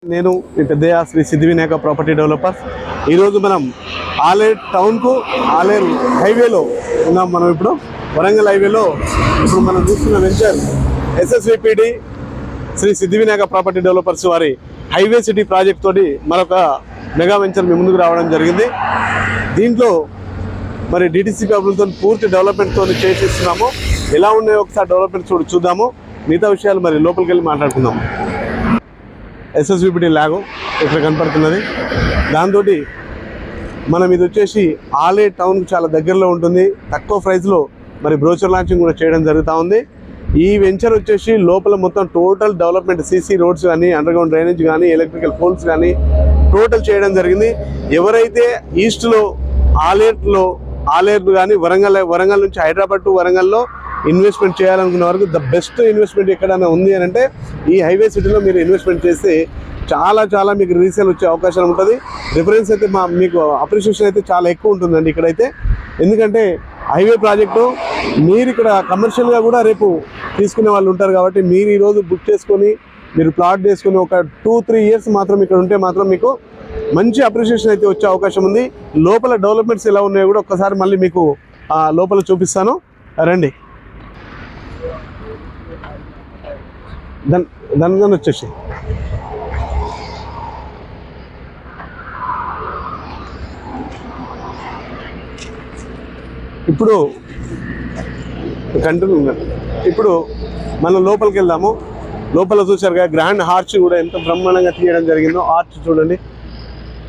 నేను మీ పెద్దయ్య శ్రీ సిద్ధి Vinayaka property developers. ఈరోజు మనం ఆలేరు టౌన్కు ఆలేరు హైవేలో ఉన్నాం. మనం ఇప్పుడు వరంగల్ హైవేలో ఇప్పుడు మనం చూస్తున్న వెంచర్ ఎస్ఎస్విపిడి శ్రీ సిద్ధి వినాయక ప్రాపర్టీ డెవలపర్స్ వారి హైవే సిటీ ప్రాజెక్ట్ తోటి మరొక మెగా వెంచర్ మీ ముందుకు రావడం జరిగింది. దీంట్లో మరి డిటిసిపి అభివృద్ధితో పూర్తి డెవలప్మెంట్తో చేసిస్తున్నాము. ఎలా ఉన్నాయో ఒకసారి డెవలప్మెంట్ చూద్దాము. మిగతా విషయాలు మరి లోపలికి వెళ్ళి మాట్లాడుకుందాము. ఎస్ఎస్విపిడి ల్యాగో ఇక్కడ కనపడుతున్నది. దాంతో మనం ఇది వచ్చేసి ఆలేరు టౌన్కి చాలా దగ్గరలో ఉంటుంది. తక్కువ ప్రైస్లో మరి బ్రోచర్ లాంచింగ్ కూడా చేయడం జరుగుతూ ఉంది. ఈ వెంచర్ వచ్చేసి లోపల మొత్తం టోటల్ డెవలప్మెంట్, సీసీ రోడ్స్ కానీ, అండర్గ్రౌండ్ డ్రైనేజ్ కానీ, ఎలక్ట్రికల్ పోల్స్ కానీ టోటల్ చేయడం జరిగింది. ఎవరైతే ఈస్ట్లో ఆలేరు కానీ వరంగల్ నుంచి హైదరాబాద్ టు వరంగల్లో ఇన్వెస్ట్మెంట్ చేయాలనుకున్న వరకు ద బెస్ట్ ఇన్వెస్ట్మెంట్ ఎక్కడైనా ఉంది అని అంటే ఈ హైవే సిటీలో మీరు ఇన్వెస్ట్మెంట్ చేస్తే చాలా మీకు రీసేల్ వచ్చే అవకాశం ఉంటుంది. రిఫరెన్స్ అయితే మీకు అప్రిషియేషన్ అయితే చాలా ఎక్కువ ఉంటుందండి ఇక్కడైతే. ఎందుకంటే హైవే ప్రాజెక్టు మీరు ఇక్కడ కమర్షియల్గా కూడా రేపు తీసుకునే వాళ్ళు ఉంటారు కాబట్టి మీరు ఈరోజు బుక్ చేసుకొని మీరు ప్లాట్ చేసుకుని ఒక 2-3 ఇయర్స్ మాత్రం ఇక్కడ ఉంటే మాత్రం మీకు మంచి అప్రిషియేషన్ అయితే వచ్చే అవకాశం ఉంది. లోపల డెవలప్మెంట్స్ ఎలా ఉన్నాయో కూడా ఒక్కసారి మళ్ళీ మీకు లోపల చూపిస్తాను, రండి. దాని వచ్చేసి ఇప్పుడు మనం లోపలికి వెళ్దాము. లోపల చూసారుగా గ్రాండ్ ఆర్చ్ కూడా ఎంత బ్రహ్మాండంగా తీయడం జరిగిందో. ఆర్చ్ చూడండి.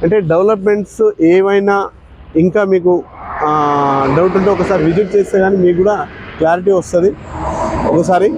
అంటే డెవలప్మెంట్స్ ఏవైనా ఇంకా మీకు డౌట్ ఉంటే ఒకసారి విజిట్ చేస్తే కానీ మీకు కూడా క్లారిటీ వస్తుంది. ఒకసారి